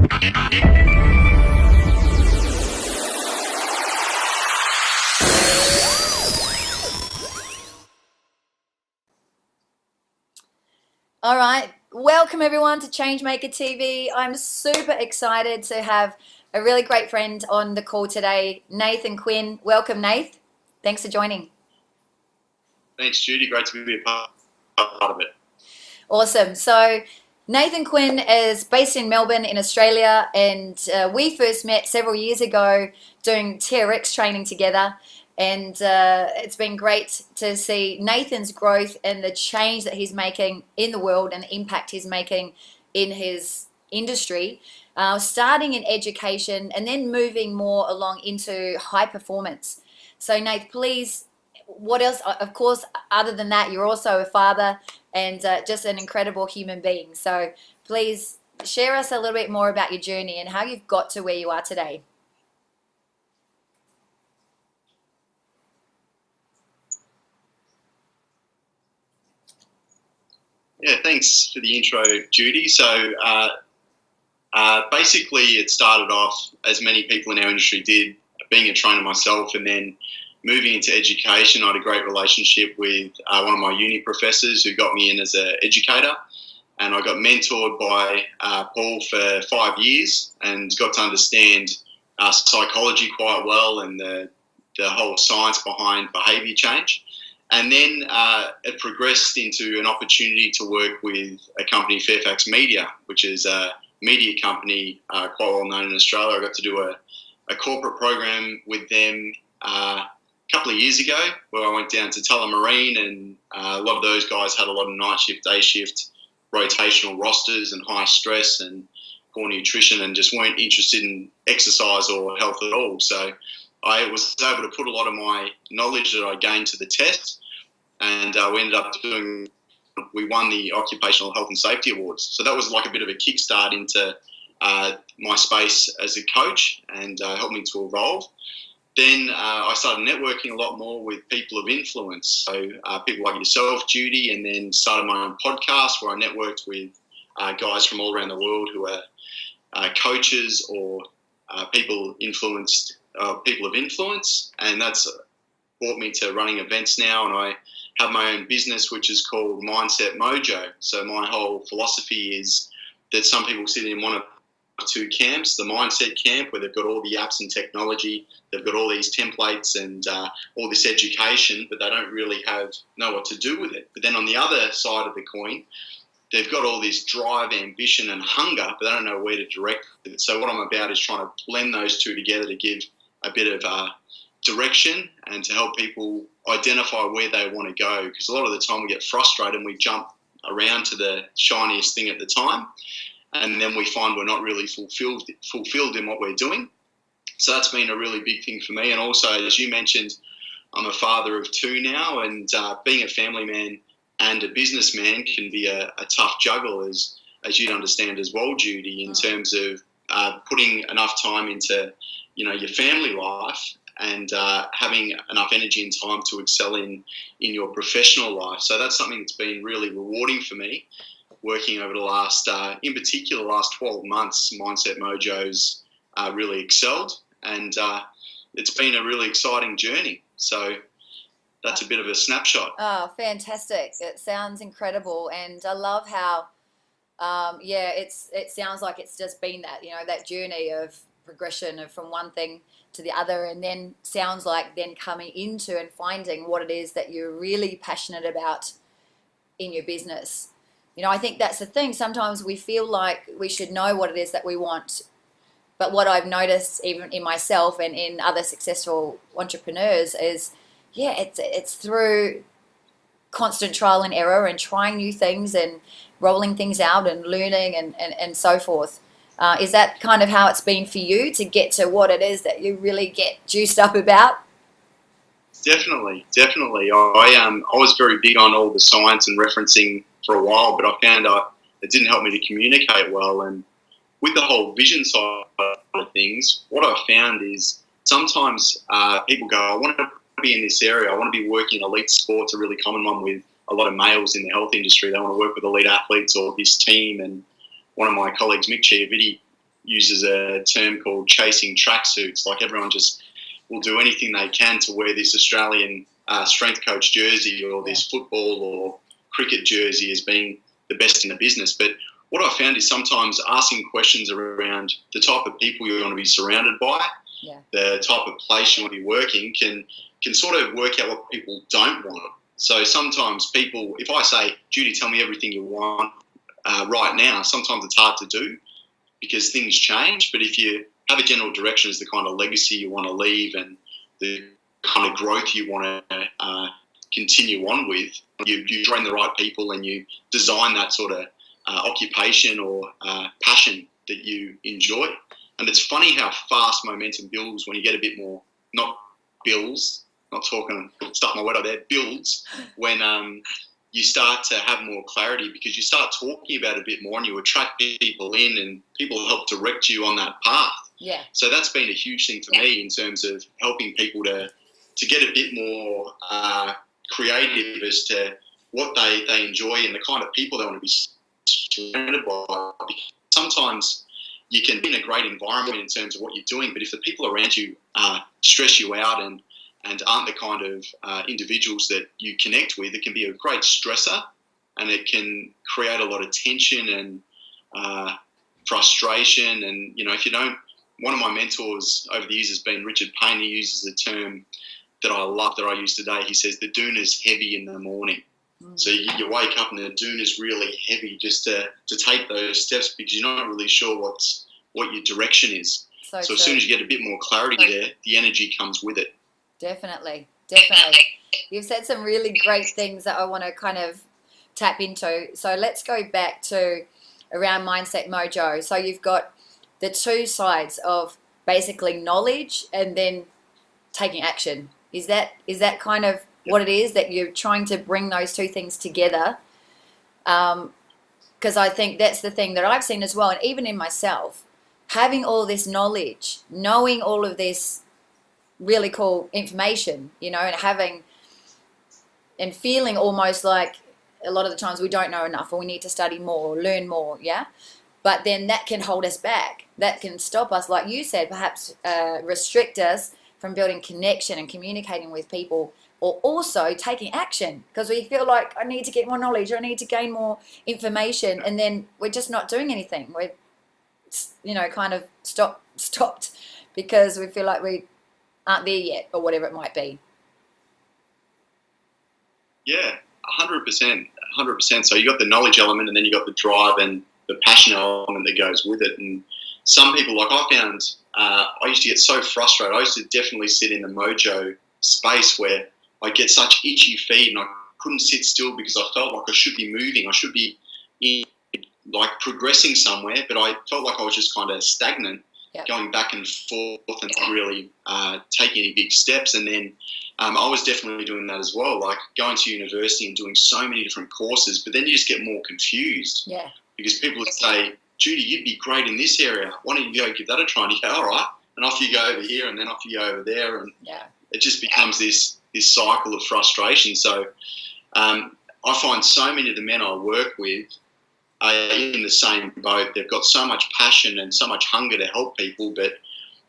All right, welcome everyone to Changemaker TV. I'm super excited to have a really great friend on the call today, Nathan Quinn. Welcome, Nath. Thanks for joining. Thanks, Judy. Great to be a part of it. Awesome. So Nathan Quinn is based in Melbourne in Australia, and we first met several years ago doing TRX training together. And it's been great to see Nathan's growth and the change that he's making in the world and the impact he's making in his industry, starting in education and then moving more along into high performance. So Nath, please, what else? Of course, other than that, you're also a father and just an incredible human being. So please share us a little bit more about your journey and how you've got to where you are today. Yeah, thanks for the intro, Judy. So basically it started off, as many people in our industry did, being a trainer myself, and then moving into education. I had a great relationship with one of my uni professors who got me in as an educator, and I got mentored by Paul for 5 years and got to understand psychology quite well and the whole science behind behaviour change. And then it progressed into an opportunity to work with a company, Fairfax Media, which is a media company quite well known in Australia. I got to do a corporate program with them a couple of years ago, where I went down to Tullamarine, and a lot of those guys had a lot of night shift, day shift, rotational rosters and high stress and poor nutrition, and just weren't interested in exercise or health at all. So I was able to put a lot of my knowledge that I gained to the test, and we ended up we won the Occupational Health and Safety Awards. So that was like a bit of a kickstart into my space as a coach, and helped me to evolve. Then I started networking a lot more with people of influence, so people like yourself, Judy, and then started my own podcast where I networked with guys from all around the world who are coaches or people of influence, and that's brought me to running events now, and I have my own business which is called Mindset Mojo. So my whole philosophy is that some people sit in one of two camps: the mindset camp, where they've got all the apps and technology, they've got all these templates and all this education, but they don't really know what to do with it. But then on the other side of the coin, they've got all this drive, ambition and hunger, but they don't know where to direct it. So what I'm about is trying to blend those two together to give a bit of direction and to help people identify where they want to go. Because a lot of the time we get frustrated and we jump around to the shiniest thing at the time, and then we find we're not really fulfilled in what we're doing. So that's been a really big thing for me. And also, as you mentioned, I'm a father of two now, and being a family man and a businessman can be a tough juggle, as you'd understand as well, Judy, in terms of putting enough time into your family life and having enough energy and time to excel in your professional life. So that's something that's been really rewarding for me, working over the last, in particular, last 12 months. Mindset Mojo's really excelled, and it's been a really exciting journey. So that's a bit of a snapshot. Oh, fantastic. It sounds incredible, and I love how it sounds like it's just been that journey of progression of from one thing to the other, and then sounds like then coming into and finding what it is that you're really passionate about in your business. I think that's the thing. Sometimes we feel like we should know what it is that we want, but what I've noticed even in myself and in other successful entrepreneurs is it's through constant trial and error and trying new things and rolling things out and learning and so forth. Is that kind of how it's been for you to get to what it is that you really get juiced up about? Definitely. I was very big on all the science and referencing for a while, but I found it didn't help me to communicate well. And with the whole vision side of things, what I found is sometimes people go, I want to be in this area, I want to be working in elite sports, a really common one with a lot of males in the health industry. They want to work with elite athletes or this team. And one of my colleagues, Mick Chiaviti, uses a term called chasing tracksuits. Like everyone just will do anything they can to wear this Australian strength coach jersey or this football or cricket jersey as being the best in the business. But what I found is sometimes asking questions around the type of people you want to be surrounded by, the type of place you want to be working, can sort of work out what people don't want. So sometimes people, if I say, Judy, tell me everything you want right now, sometimes it's hard to do because things change. But if you have a general direction as the kind of legacy you want to leave and the kind of growth you want to continue on with, you train the right people and you design that sort of occupation or passion that you enjoy. And it's funny how fast momentum builds when you get a bit more, not builds, not talking, stuck my word out there, builds when you start to have more clarity because you start talking about it a bit more and you attract people in and people help direct you on that path. Yeah. So that's been a huge thing for me in terms of helping people to get a bit more creative as to what they enjoy and the kind of people they want to be surrounded by. Sometimes you can be in a great environment in terms of what you're doing, but if the people around you stress you out and aren't the kind of individuals that you connect with, it can be a great stressor and it can create a lot of tension and frustration. And, you know, if you don't, one of my mentors over the years has been Richard Payne. He uses a term that I love that I use today. He says the dune is heavy in the morning. So you wake up and the dune is really heavy just to take those steps because you're not really sure what your direction is. So as soon as you get a bit more clarity there, the energy comes with it. Definitely. You've said some really great things that I want to kind of tap into. So let's go back to around Mindset Mojo. So you've got the two sides of basically knowledge and then taking action. Is that kind of what it is, that you're trying to bring those two things together? Because I think that's the thing that I've seen as well, and even in myself, having all this knowledge, knowing all of this really cool information, you know, and feeling almost like a lot of the times we don't know enough or we need to study more or learn more, but then that can hold us back. That can stop us, like you said, perhaps restrict us from building connection and communicating with people, or also taking action because we feel like I need to get more knowledge, I need to gain more information, and then we're just not doing anything. We're, you know, kind of stopped because we feel like we aren't there yet or whatever it might be. Yeah, 100%. So you got the knowledge element and then you got the drive and the passion element that goes with it. And some people, like I found, I used to get so frustrated. I used to definitely sit in the mojo space where I get such itchy feet and I couldn't sit still because I felt like I should be moving. I should be like progressing somewhere, but I felt like I was just kind of stagnant, going back and forth and not really taking any big steps. And then I was definitely doing that as well, like going to university and doing so many different courses, but then you just get more confused. Yeah. Because people would say, Judy, you'd be great in this area. Why don't you go give that a try? And you go, all right. And off you go over here and then off you go over there. And it just becomes this cycle of frustration. So I find so many of the men I work with are in the same boat. They've got so much passion and so much hunger to help people, but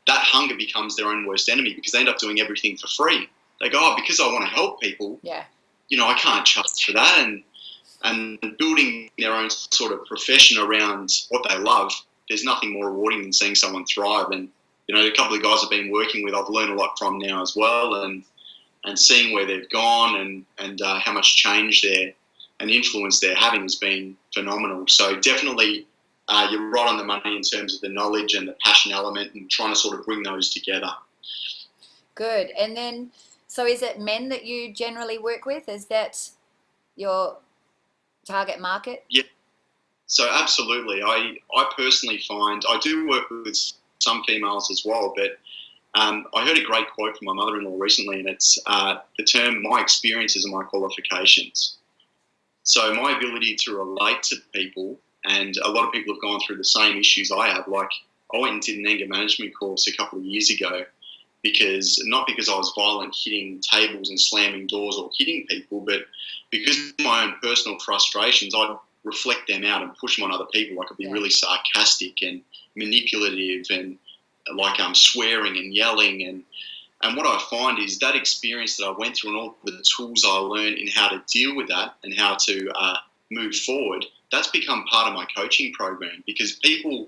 that hunger becomes their own worst enemy because they end up doing everything for free. They go, because I want to help people, you know, I can't charge for that. And building their own sort of profession around what they love, there's nothing more rewarding than seeing someone thrive. And, you know, a couple of guys I've been working with, I've learned a lot from now as well, and seeing where they've gone and how much change and influence they're having has been phenomenal. So definitely you're right on the money in terms of the knowledge and the passion element and trying to sort of bring those together. Good. And then, so is it men that you generally work with? Is that your target market? Yeah. So absolutely. I personally find, I do work with some females as well, but I heard a great quote from my mother-in-law recently, and it's the term, my experiences and my qualifications. So my ability to relate to people, and a lot of people have gone through the same issues I have. Like I went and did an anger management course a couple of years ago not because I was violent, hitting tables and slamming doors or hitting people, but because of my own personal frustrations, I'd reflect them out and push them on other people. I could be really sarcastic and manipulative and like swearing and yelling. And what I find is that experience that I went through and all the tools I learned in how to deal with that and how to move forward, that's become part of my coaching program, because people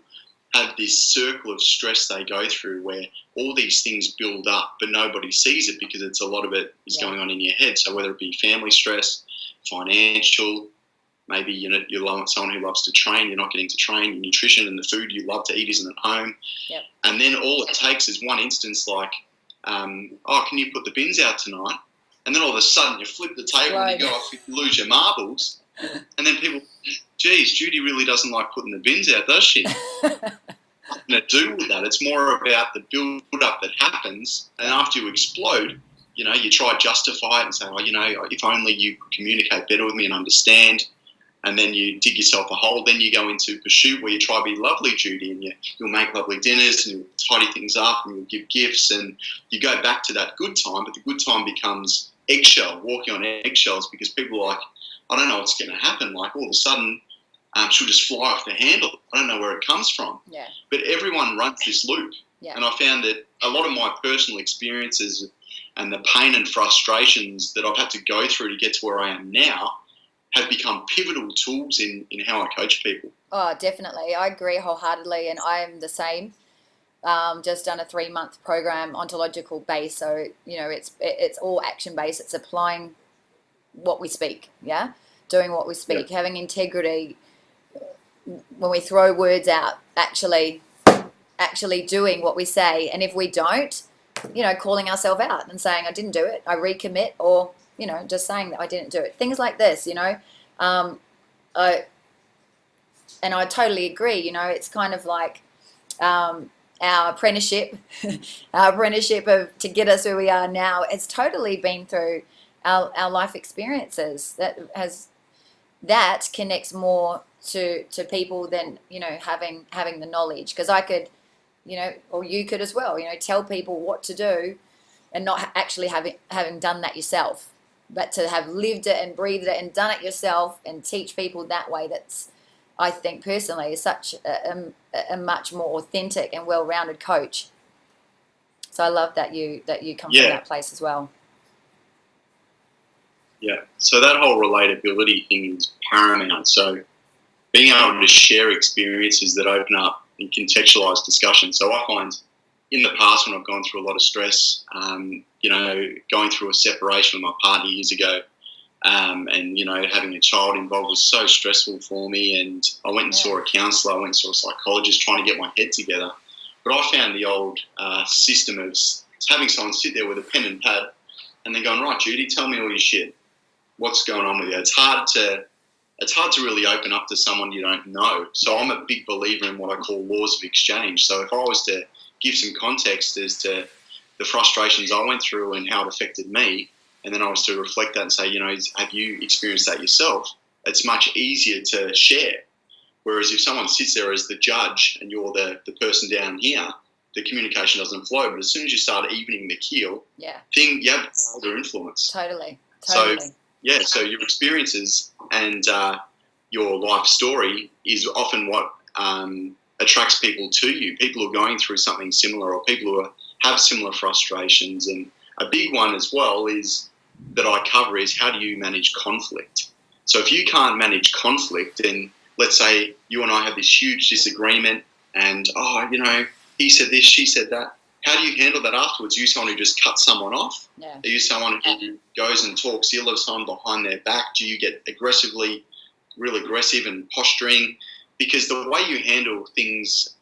have this circle of stress they go through where all these things build up, but nobody sees it because a lot of it is going on in your head. So whether it be family stress, financial, maybe you're someone who loves to train, you're not getting to train, your nutrition and the food you love to eat isn't at home. Yep. And then all it takes is one instance like, can you put the bins out tonight? And then all of a sudden you flip the table and you go off, you lose your marbles. And then people, geez, Judy really doesn't like putting the bins out, does she? Nothing to do with that. It's more about the build-up that happens. And after you explode, you try to justify it and say, if only you could communicate better with me and understand. And then you dig yourself a hole. Then you go into pursuit where you try to be lovely, Judy, and you'll make lovely dinners and you'll tidy things up and you'll give gifts and you go back to that good time. But the good time becomes walking on eggshells, because people are like, I don't know what's going to happen. Like all of a sudden, she'll just fly off the handle. I don't know where it comes from. Yeah. But everyone runs this loop. Yeah. And I found that a lot of my personal experiences and the pain and frustrations that I've had to go through to get to where I am now have become pivotal tools in how I coach people. Oh, definitely. I agree wholeheartedly, and I am the same. Just done a 3-month program, ontological base. So, it's all action based. It's applying what we speak, doing what we speak, having integrity. When we throw words out, actually doing what we say. And if we don't, calling ourselves out and saying, I didn't do it, I recommit, or, just saying that I didn't do it. Things like this, I totally agree. It's kind of like our apprenticeship, to get us where we are now. It's totally been through our life experiences that connects more to people than having the knowledge, because I could or you could as well tell people what to do and not actually having done that yourself, but to have lived it and breathed it and done it yourself and teach people that way, that's, I think personally, is such a much more authentic and well-rounded coach. So I love that you come from that place as well. Yeah, so that whole relatability thing is paramount. So being able to share experiences that open up and contextualize discussion. So I find in the past when I've gone through a lot of stress, going through a separation with my partner years ago, and, having a child involved was so stressful for me. And I went and saw a counsellor, I went and saw a psychologist trying to get my head together. But I found the old system of having someone sit there with a pen and pad and then going, right, Judy, tell me all your shit. What's going on with you? It's hard to really open up to someone you don't know. So I'm a big believer in what I call laws of exchange. So if I was to give some context as to the frustrations I went through and how it affected me, and then I was to reflect that and say, have you experienced that yourself? It's much easier to share. Whereas if someone sits there as the judge and you're the person down here, the communication doesn't flow. But as soon as you start evening the keel, you have other influence. Totally. So your experiences and your life story is often what attracts people to you. People who are going through something similar, or people who have similar frustrations. And a big one as well that I cover is, how do you manage conflict? So if you can't manage conflict, and let's say you and I have this huge disagreement and, he said this, she said that, how do you handle that afterwards? Are you someone who just cuts someone off? Yeah. Are you someone who goes and talks ill of someone behind their back? Do you get real aggressive and posturing? Because the way you handle things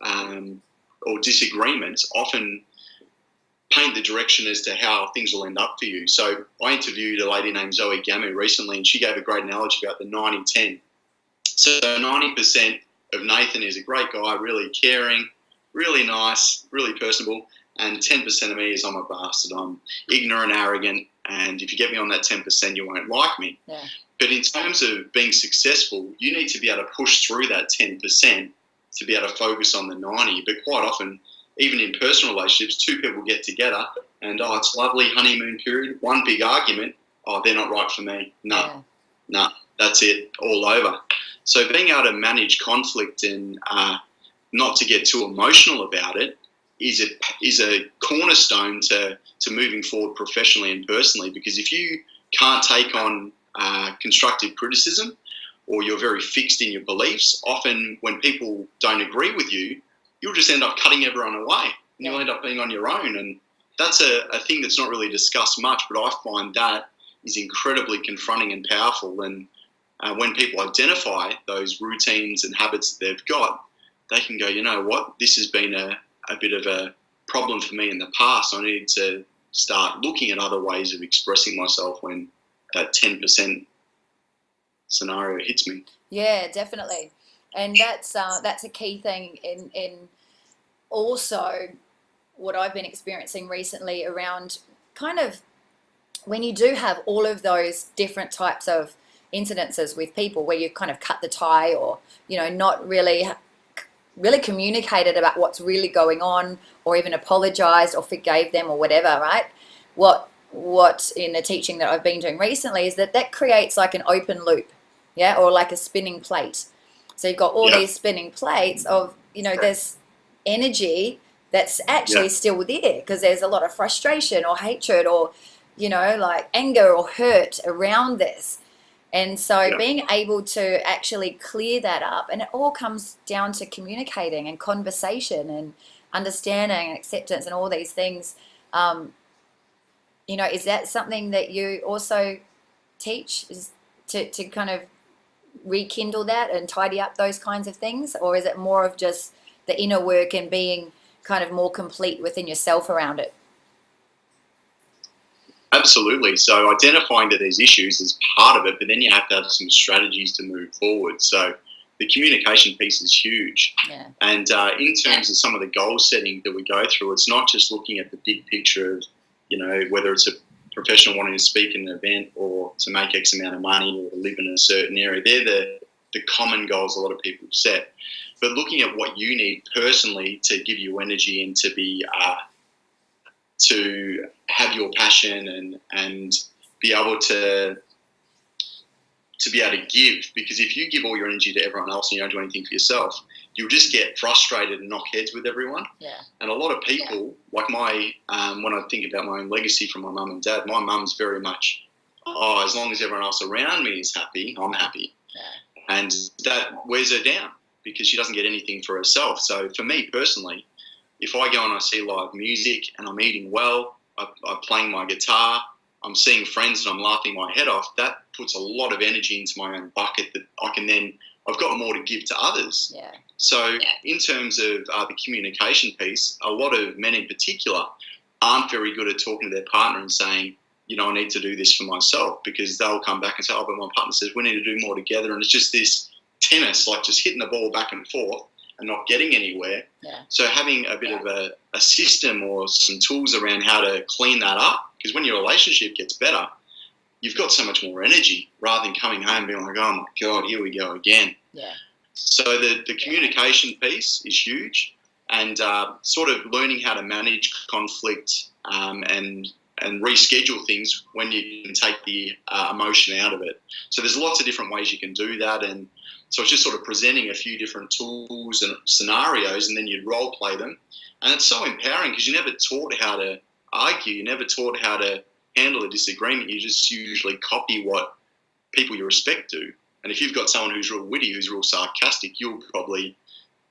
or disagreements often paint the direction as to how things will end up for you. So I interviewed a lady named Zoe Gamu recently, and she gave a great analogy about the 90-10. So 90% of Nathan is a great guy, really caring, really nice, really personable, and 10% of me is I'm a bastard. I'm ignorant, arrogant, and if you get me on that 10%, you won't like me. Yeah. But in terms of being successful, you need to be able to push through that 10% to be able to focus on the 90. But quite often, even in personal relationships, two people get together and, it's lovely, honeymoon period, one big argument, they're not right for me. No, that's it, all over. So being able to manage conflict and not to get too emotional about it is a cornerstone to moving forward professionally and personally. Because if you can't take on constructive criticism, or you're very fixed in your beliefs, often when people don't agree with you, you'll just end up cutting everyone away. And you'll end up being on your own. And that's a thing that's not really discussed much, but I find that is incredibly confronting and powerful. And when people identify those routines and habits that they've got, they can go, you know what, this has been a bit of a problem for me in the past. I need to start looking at other ways of expressing myself when that 10% scenario hits me. Yeah, definitely. And that's a key thing in also what I've been experiencing recently around kind of when you do have all of those different types of incidences with people where you kind of cut the tie, or, you know, not really communicated about what's really going on, or even apologized or forgave them or whatever, right? What in the teaching that I've been doing recently is that creates like an open loop, yeah, or like a spinning plate. So you've got all these spinning plates of, you know, there's energy that's actually still there because there's a lot of frustration or hatred or, you know, like anger or hurt around this. And so being able to actually clear that up, and it all comes down to communicating and conversation and understanding and acceptance and all these things. You know, is that something that you also teach, is to kind of rekindle that and tidy up those kinds of things? Or is it more of just the inner work and being kind of more complete within yourself around it? Absolutely. So identifying that there's issues is part of it, but then you have to have some strategies to move forward. So the communication piece is huge. Yeah. And in terms of some of the goal setting that we go through, it's not just looking at the big picture of, you know, whether it's a professional wanting to speak in an event or to make X amount of money or to live in a certain area. They're the common goals a lot of people set. But looking at what you need personally to give you energy and to be to have your passion and be able to give, because if you give all your energy to everyone else and you don't do anything for yourself, you'll just get frustrated and knock heads with everyone. Yeah. And a lot of people, like when I think about my own legacy from my mum and dad, my mum's very much, as long as everyone else around me is happy, I'm happy. Yeah. And that wears her down because she doesn't get anything for herself. So for me personally, if I go and I see live music and I'm eating well, I'm playing my guitar, I'm seeing friends and I'm laughing my head off, that puts a lot of energy into my own bucket that I can then, I've got more to give to others. Yeah. So in terms of the communication piece, a lot of men in particular aren't very good at talking to their partner and saying, you know, I need to do this for myself, because they'll come back and say, but my partner says we need to do more together. And it's just this tennis, like just hitting the ball back and forth and not getting anywhere. Yeah. So having a bit of a system or some tools around how to clean that up, because when your relationship gets better, you've got so much more energy rather than coming home and being like, oh my God, here we go again. Yeah. So the communication piece is huge, and sort of learning how to manage conflict and reschedule things when you can take the emotion out of it. So there's lots of different ways you can do that, and so it's just sort of presenting a few different tools and scenarios, and then you'd role play them. And it's so empowering because you're never taught how to argue, you're never taught how to handle a disagreement. You just usually copy what people you respect do. And if you've got someone who's real witty, who's real sarcastic, you'll probably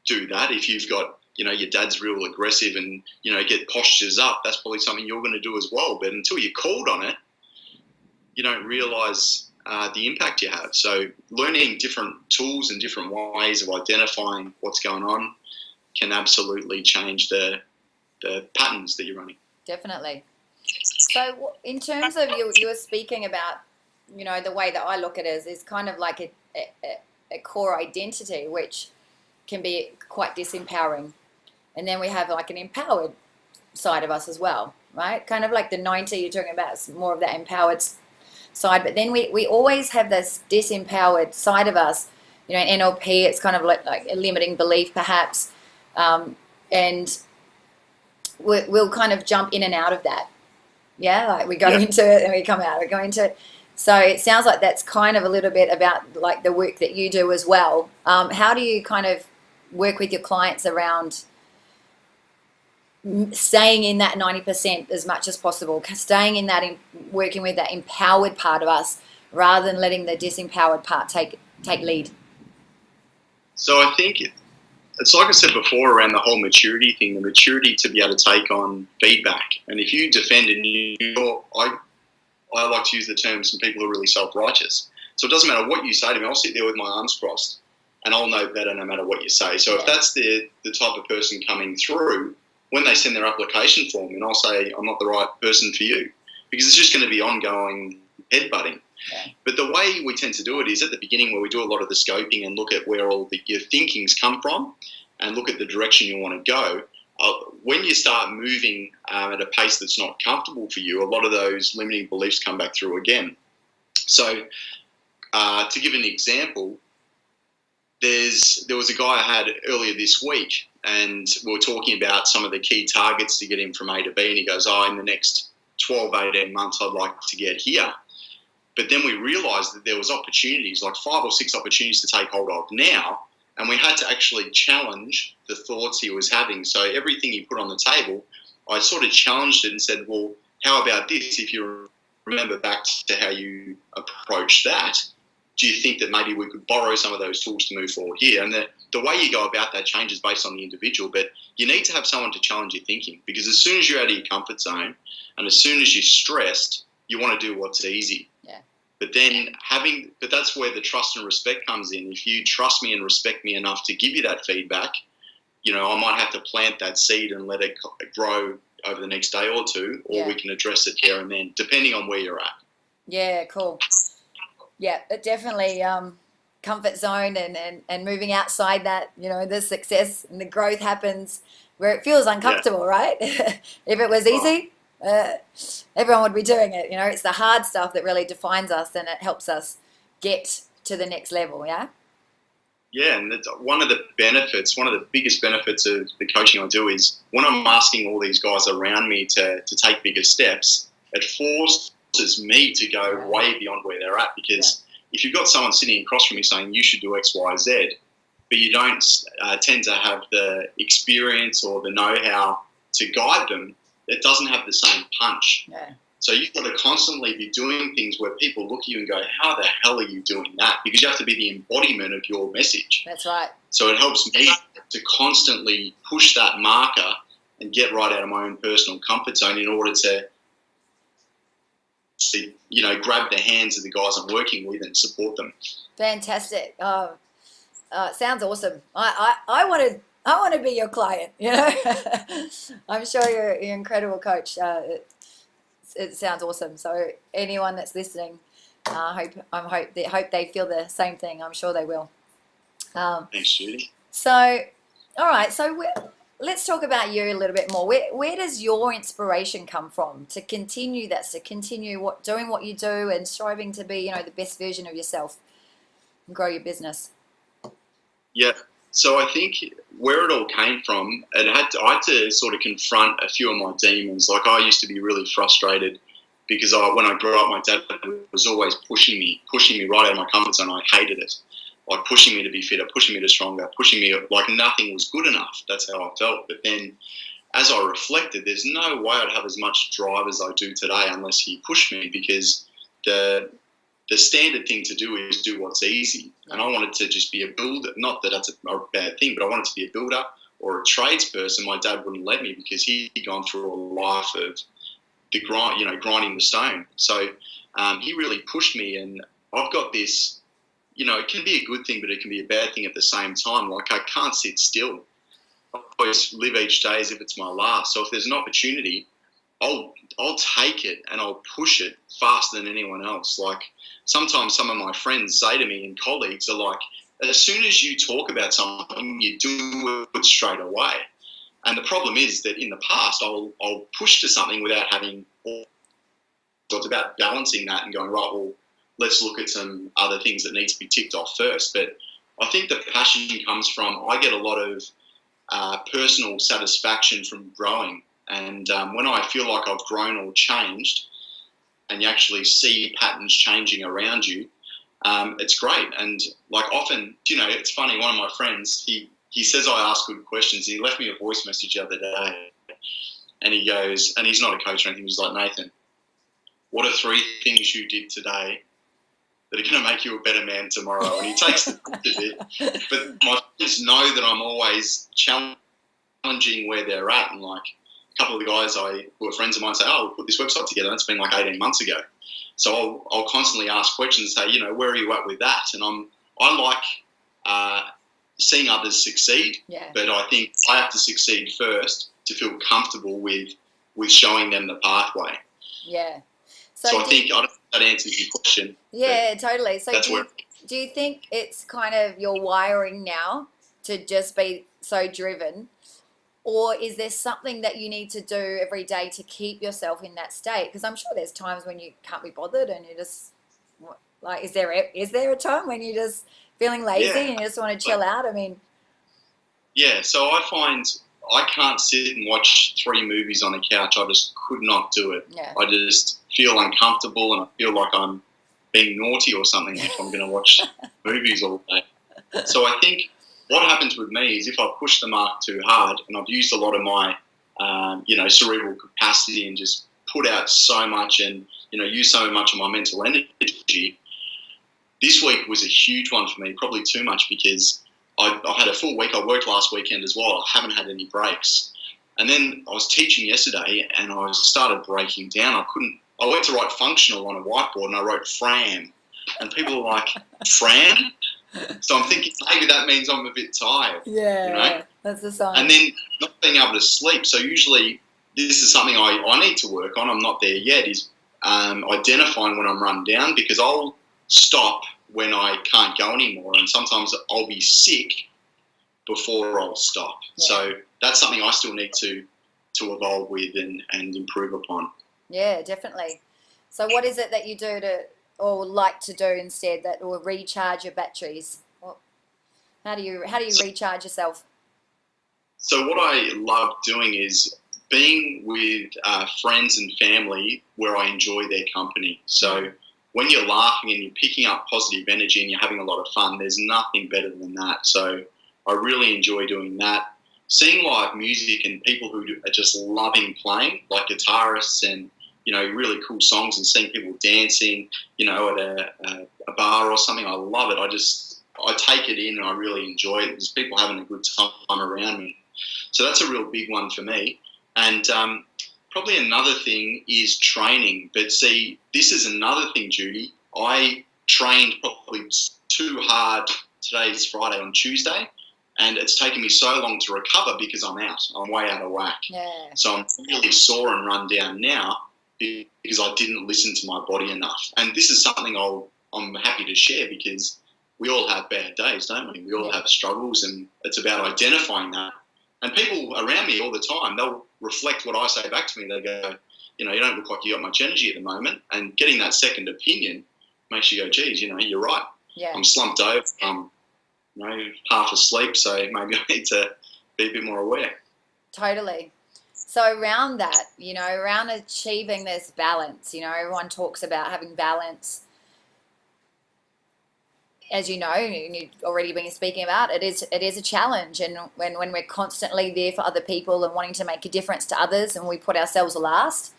do that. If you've got, you know, your dad's real aggressive and, you know, get postures up, that's probably something you're going to do as well. But until you're called on it, you don't realise the impact you have. So learning different tools and different ways of identifying what's going on can absolutely change the patterns that you're running. Definitely. So in terms of you were speaking about, you know, the way that I look at it is kind of like a core identity, which can be quite disempowering. And then we have like an empowered side of us as well, right? Kind of like the 90 you're talking about, is more of that empowered side. But then we always have this disempowered side of us, you know, in NLP, it's kind of like a limiting belief perhaps. And we'll kind of jump in and out of that. Yeah, like we go into it and we come out, we go into it. So it sounds like that's kind of a little bit about like the work that you do as well. How do you kind of work with your clients around staying in that 90% as much as possible, staying in that, working with that empowered part of us rather than letting the disempowered part take lead? So I think it's like I said before around the whole maturity thing, the maturity to be able to take on feedback. And if you defend and I like to use the term, some people are really self-righteous. So it doesn't matter what you say to me. I'll sit there with my arms crossed and I'll know better no matter what you say. So if that's the type of person coming through, when they send their application form, and I'll say, I'm not the right person for you, because it's just going to be ongoing headbutting. Yeah. But the way we tend to do it is at the beginning where we do a lot of the scoping and look at where all your thinkings come from and look at the direction you want to go. When you start moving at a pace that's not comfortable for you, a lot of those limiting beliefs come back through again. So to give an example, there was a guy I had earlier this week, and we were talking about some of the key targets to get him from A to B, and he goes, in the next 12, 18 months, I'd like to get here. But then we realised that there was opportunities, like 5 or 6 opportunities to take hold of now, and we had to actually challenge the thoughts he was having. So everything he put on the table, I sort of challenged it and said, well, how about this? If you remember back to how you approached that, do you think that maybe we could borrow some of those tools to move forward here? And the way you go about that changes based on the individual, but you need to have someone to challenge your thinking, because as soon as you're out of your comfort zone and as soon as you're stressed, you want to do what's easy. Yeah. But that's where the trust and respect comes in. If you trust me and respect me enough to give you that feedback, I might have to plant that seed and let it grow over the next day or two, or we can address it there and then, depending on where you're at. Yeah, cool. Yeah, it definitely comfort zone and moving outside that, the success and the growth happens where it feels uncomfortable, right? If it was easy, everyone would be doing it. It's the hard stuff that really defines us, and it helps us get to the next level, yeah? Yeah, and that's one of the biggest benefits of the coaching I do is when I'm asking all these guys around me to take bigger steps, it forces me to go way beyond where they're at, because if you've got someone sitting across from you saying you should do X, Y, Z, but you don't tend to have the experience or the know-how to guide them, it doesn't have the same punch. Yeah. So you've got to constantly be doing things where people look at you and go, how the hell are you doing that? Because you have to be the embodiment of your message. That's right. So it helps me to constantly push that marker and get right out of my own personal comfort zone in order to grab the hands of the guys I'm working with and support them. Fantastic. Sounds awesome. I want to be your client. I'm sure you're an incredible coach. It sounds awesome. So anyone that's listening, I hope they feel the same thing. I'm sure they will. Thanks, Judy. So, all right. So let's talk about you a little bit more. Where does your inspiration come from to continue doing what you do and striving to be, the best version of yourself and grow your business? Yeah. So I think where it all came from, I had to sort of confront a few of my demons. Like I used to be really frustrated because when I grew up, my dad was always pushing me right out of my comfort zone. I hated it. Like pushing me to be fitter, pushing me to stronger, pushing me like nothing was good enough. That's how I felt. But then as I reflected, there's no way I'd have as much drive as I do today unless he pushed me, because the standard thing to do is do what's easy. And I wanted to just be a builder. Not that that's a bad thing, but I wanted to be a builder or a tradesperson. My dad wouldn't let me because he'd gone through a life of the grind, grinding the stone. So he really pushed me, and I've got this, it can be a good thing, but it can be a bad thing at the same time. Like I can't sit still. I always live each day as if it's my last. So if there's an opportunity, I'll take it and I'll push it faster than anyone else. Like sometimes some of my friends say to me and colleagues are like, as soon as you talk about something, you do it straight away. And the problem is that in the past, I'll push to something without having. So it's about balancing that and going, right, well, let's look at some other things that need to be ticked off first. But I think the passion comes from, I get a lot of personal satisfaction from growing. And when I feel like I've grown or changed, and you actually see patterns changing around you, it's great. And like often, it's funny, one of my friends, he says I ask good questions. He left me a voice message the other day, and he goes, and he's not a coach or anything, he's like, Nathan, what are 3 things you did today that are going to make you a better man tomorrow? And he takes the bit, but my friends know that I'm always challenging where they're at. And like a couple of the guys who are friends of mine say, oh, we'll put this website together. That's been like 18 months ago. So I'll constantly ask questions and say, where are you at with that? And I like seeing others succeed, but I think I have to succeed first to feel comfortable with showing them the pathway. Yeah. So I think, I don't know if that answers your question. Yeah, totally. So do you think it's kind of your wiring now to just be so driven, or is there something that you need to do every day to keep yourself in that state? Because I'm sure there's times when you can't be bothered and you just, like, is there a time when you're just feeling lazy and you just want to chill out? I mean. Yeah, so I find I can't sit and watch 3 movies on a couch. I just could not do it. Yeah. I just feel uncomfortable and I feel like I'm being naughty or something if I'm going to watch movies all day. So I think what happens with me is if I push the mark too hard, and I've used a lot of my, cerebral capacity and just put out so much and, use so much of my mental energy, this week was a huge one for me, probably too much, because I've had a full week. I worked last weekend as well. I haven't had any breaks. And then I was teaching yesterday and I started breaking down. I went to write functional on a whiteboard and I wrote Fram. And people were like, Fram? So I'm thinking maybe that means I'm a bit tired. Yeah, that's a sign. And then not being able to sleep. So usually this is something I need to work on. I'm not there yet, is identifying when I'm run down, because I'll stop when I can't go anymore, and sometimes I'll be sick before I'll stop. Yeah. So that's something I still need to evolve with and improve upon. Yeah, definitely. So what is it that you do or like to do instead that will recharge your batteries? How do you recharge yourself? So what I love doing is being with friends and family where I enjoy their company. So when you're laughing and you're picking up positive energy and you're having a lot of fun, there's nothing better than that. So I really enjoy doing that. Seeing live music and people who are just loving playing, like guitarists and, really cool songs, and seeing people dancing, at a bar or something, I love it. I take it in and I really enjoy it. There's people having a good time around me. So that's a real big one for me. And probably another thing is training. But see, this is another thing, Judy. I trained probably too hard. Today's Friday, on Tuesday, and it's taken me so long to recover because I'm way out of whack. Yeah. So I'm really sore and run down now because I didn't listen to my body enough. And this is something I'm happy to share, because we all have bad days, don't we? We all have struggles, and it's about identifying that. And people around me all the time, they'll reflect what I say back to me. They go, you don't look like you got much energy at the moment. And getting that second opinion makes you go, geez, you're right. Yeah. I'm slumped over. I'm half asleep, so maybe I need to be a bit more aware. Totally. So around that, around achieving this balance, everyone talks about having balance. As you know, and you've already been speaking about, it is a challenge. And when we're constantly there for other people and wanting to make a difference to others, and we put ourselves last,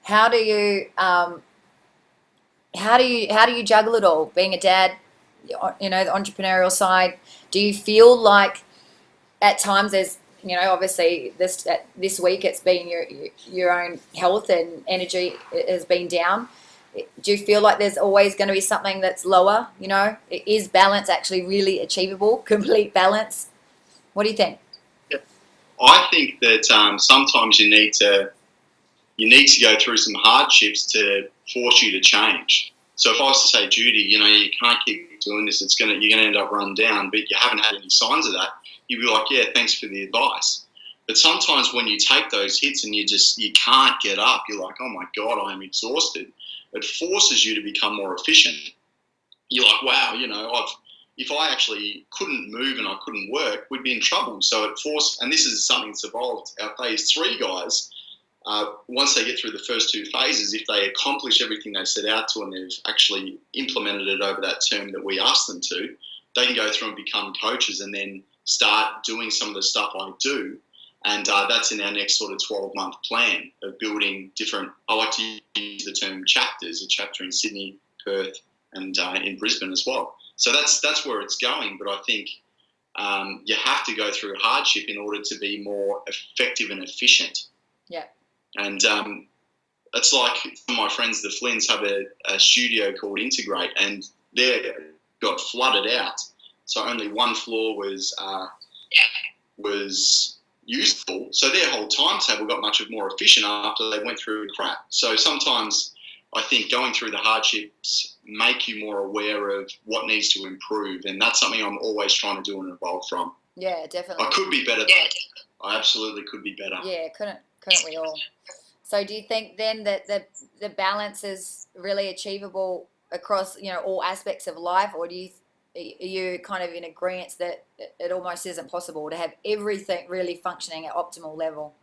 how do you juggle it all? Being a dad, the entrepreneurial side, do you feel like at times there's, obviously this week it's been your own health and energy has been down. Do you feel like there's always going to be something that's lower? Is balance actually really achievable? Complete balance? What do you think? Yeah. I think that sometimes you need to go through some hardships to force you to change. So if I was to say, Judy, you can't keep doing this, you're going to end up run down, but you haven't had any signs of that, you'd be like, yeah, thanks for the advice. But sometimes when you take those hits and you can't get up, you're like, oh my God, I'm exhausted. It forces you to become more efficient. You're like, wow, if I actually couldn't move and I couldn't work, we'd be in trouble. So it forced, and this is something that's evolved. Our phase 3 guys, once they get through the first two phases, if they accomplish everything they set out to and they've actually implemented it over that term that we asked them to, they can go through and become coaches and then start doing some of the stuff I do. And that's in our next sort of 12-month plan of building different, I like to use the term chapters, a chapter in Sydney, Perth, and in Brisbane as well. So that's where it's going. But I think you have to go through hardship in order to be more effective and efficient. Yeah. And it's like some of my friends, the Flynns, have a studio called Integrate, and they got flooded out. So only one floor was useful. So their whole timetable got much more efficient after they went through crap. So sometimes I think going through the hardships make you more aware of what needs to improve, and that's something I'm always trying to do and evolve from. Yeah, definitely. I could be better though. I absolutely could be better. Yeah, couldn't we all? So do you think then that the balance is really achievable across, all aspects of life, or are you kind of in agreement that it almost isn't possible to have everything really functioning at optimal level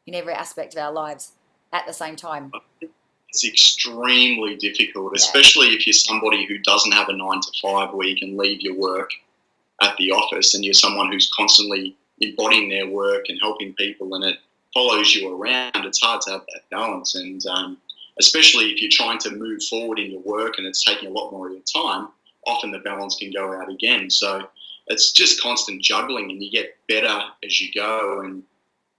in every aspect of our lives at the same time? It's extremely difficult, especially if you're somebody who doesn't have a 9-to-5 where you can leave your work at the office, and you're someone who's constantly embodying their work and helping people, and it follows you around. It's hard to have that balance, and especially if you're trying to move forward in your work and it's taking a lot more of your time, often the balance can go out again. So it's just constant juggling, and you get better as you go. And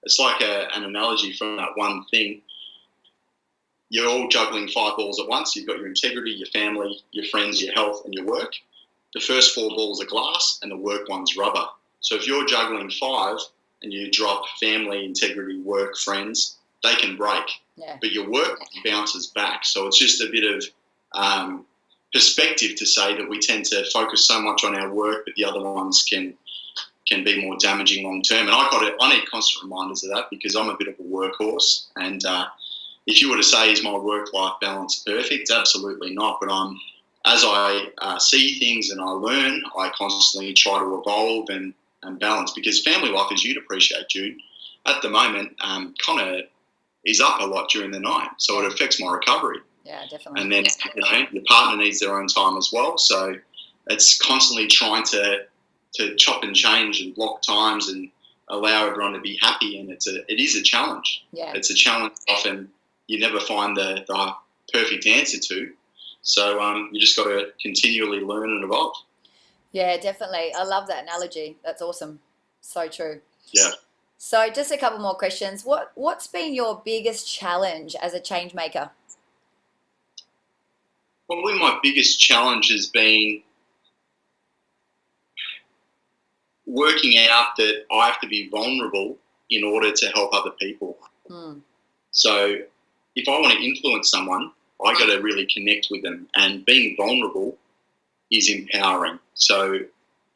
it's like an analogy from that one thing. You're all juggling 5 balls at once. You've got your integrity, your family, your friends, your health, and your work. The first 4 balls are glass, and the work one's rubber. So if you're juggling 5 and you drop family, integrity, work, friends, they can break. Yeah. But your work bounces back. So it's just a bit of perspective to say that we tend to focus so much on our work, but the other ones can be more damaging long term. And I need constant reminders of that, because I'm a bit of a workhorse. And if you were to say, is my work-life balance perfect? Absolutely not. But as I see things and I learn, I constantly try to evolve and balance, because family life, as you'd appreciate, Jude, at the moment kind of is up a lot during the night. So it affects my recovery. Yeah, definitely. And then, your partner needs their own time as well. So it's constantly trying to chop and change and block times and allow everyone to be happy. And it is a challenge. Yeah. It's a challenge often you never find the perfect answer to. So you just got to continually learn and evolve. Yeah, definitely. I love that analogy. That's awesome. So true. Yeah. So just a couple more questions. What's been your biggest challenge as a change maker? Probably my biggest challenge has been working out that I have to be vulnerable in order to help other people. So if I want to influence someone, I got to really connect with them, and being vulnerable is empowering. So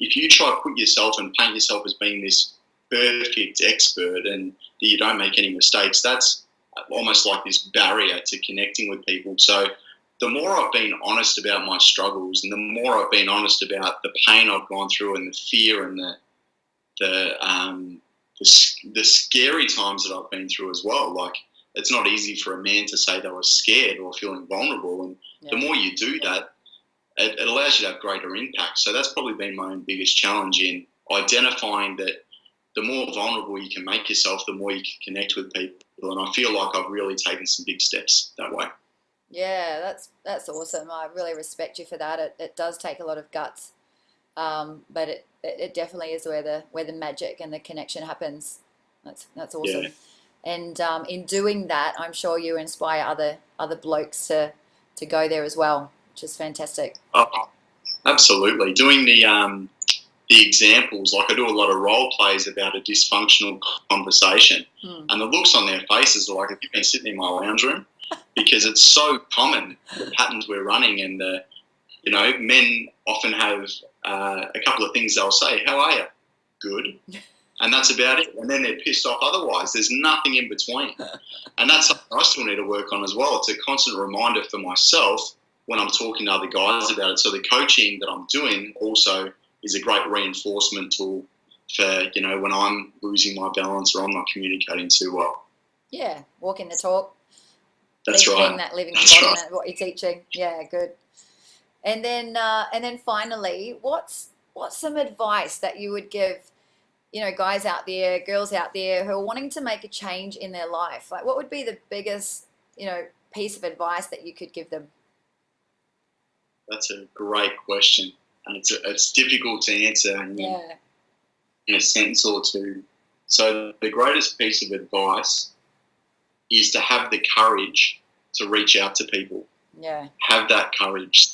if you try to put yourself and paint yourself as being this perfect expert and that you don't make any mistakes, that's almost like this barrier to connecting with people. So the more I've been honest about my struggles, and the more I've been honest about the pain I've gone through and the fear and the scary times that I've been through as well. Like, it's not easy for a man to say they were scared or feeling vulnerable. And the more you do that, it allows you to have greater impact. So that's probably been my own biggest challenge, in identifying that the more vulnerable you can make yourself, the more you can connect with people. And I feel like I've really taken some big steps that way. Yeah, that's awesome. I really respect you for that. It does take a lot of guts, but it definitely is where the magic and the connection happens. That's awesome. Yeah. And in doing that, I'm sure you inspire other blokes to go there as well, which is fantastic. Oh, absolutely. Doing the examples, like I do a lot of role plays about a dysfunctional conversation, and the looks on their faces are like if you've been sitting in my lounge room, because it's so common, the patterns we're running. And men often have a couple of things they'll say. How are you? Good. And that's about it. And then they're pissed off otherwise. There's nothing in between. And that's something I still need to work on as well. It's a constant reminder for myself when I'm talking to other guys about it. So the coaching that I'm doing also is a great reinforcement tool for, when I'm losing my balance or I'm not communicating too well. Yeah, walking the talk. That's right. Being that living embodiment of what you're teaching. Yeah, good. And then finally, what's some advice that you would give, guys out there, girls out there who are wanting to make a change in their life? Like, what would be the biggest, piece of advice that you could give them? That's a great question, and it's difficult to answer in a sentence or two. So the greatest piece of advice is to have the courage to reach out to people. Yeah. Have that courage.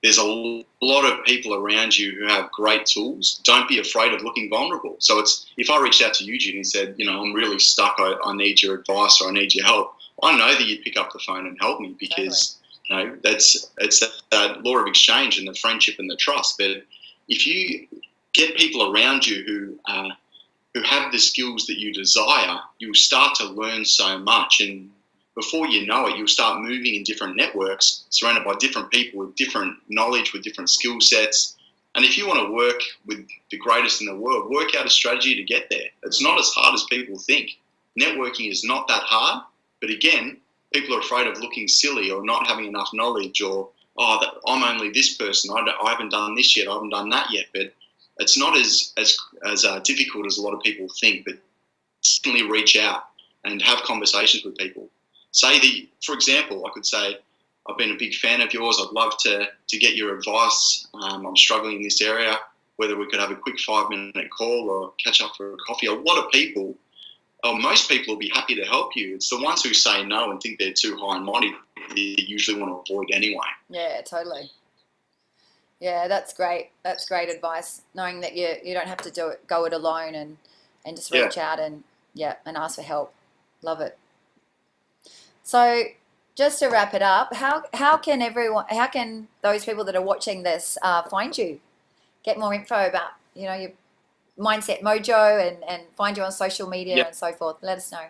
There's a lot of people around you who have great tools. Don't be afraid of looking vulnerable. So if I reached out to you, Judy, and said, I'm really stuck, I need your advice or I need your help, I know that you'd pick up the phone and help me because, it's that law of exchange and the friendship and the trust. But if you get people around you who have the skills that you desire, you'll start to learn so much. And before you know it, you'll start moving in different networks, surrounded by different people with different knowledge, with different skill sets. And if you want to work with the greatest in the world, work out a strategy to get there. It's not as hard as people think. Networking is not that hard. But again, people are afraid of looking silly or not having enough knowledge or, I'm only this person. I haven't done this yet. I haven't done that yet. But it's not as difficult as a lot of people think. But certainly reach out and have conversations with people. For example, I could say, I've been a big fan of yours. I'd love to get your advice. I'm struggling in this area. Whether we could have a quick 5-minute call or catch up for a coffee. Most people will be happy to help you. It's the ones who say no and think they're too high and mighty that you usually want to avoid anyway. Yeah, totally. Yeah, that's great. That's great advice. Knowing that you don't have to go it alone and just reach out and ask for help. Love it. So just to wrap it up, how can those people that are watching this find you, get more info about your Mindset Mojo and find you on social media and so forth? Let us know.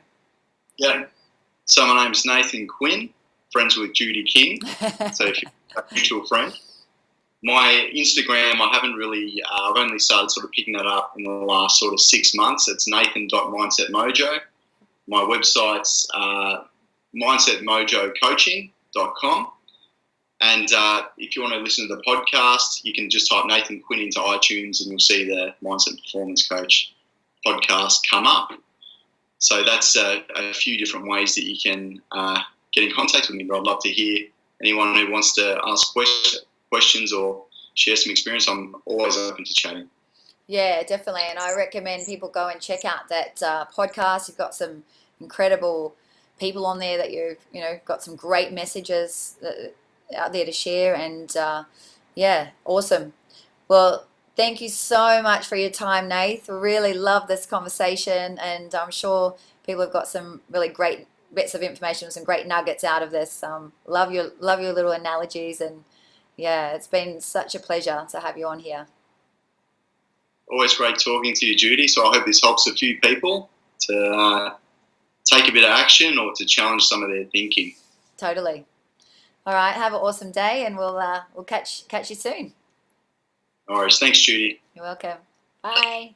Yeah. So my name's Nathan Quinn, friends with Judy King. So if you're a mutual friend. My Instagram, I've only started sort of picking that up in the last sort of 6 months. It's nathan.mindsetmojo. My website's mindsetmojocoaching.com. And if you want to listen to the podcast, you can just type Nathan Quinn into iTunes and you'll see the Mindset Performance Coach podcast come up. So that's a few different ways that you can get in contact with me. But I'd love to hear anyone who wants to ask questions or share some experience. I'm always open to chatting. Yeah, definitely. And I recommend people go and check out that podcast. You've got some incredible people on there that you've got some great messages out there to share. And awesome. Well, thank you so much for your time, Nath. Really love this conversation, and I'm sure people have got some really great bits of information, some great nuggets out of this. Love your little analogies, and it's been such a pleasure to have you on here. Always great talking to you, Judy. So I hope this helps a few people to take a bit of action or to challenge some of their thinking. Totally. All right. Have an awesome day, and we'll catch you soon. All right. Thanks, Judy. You're welcome. Bye.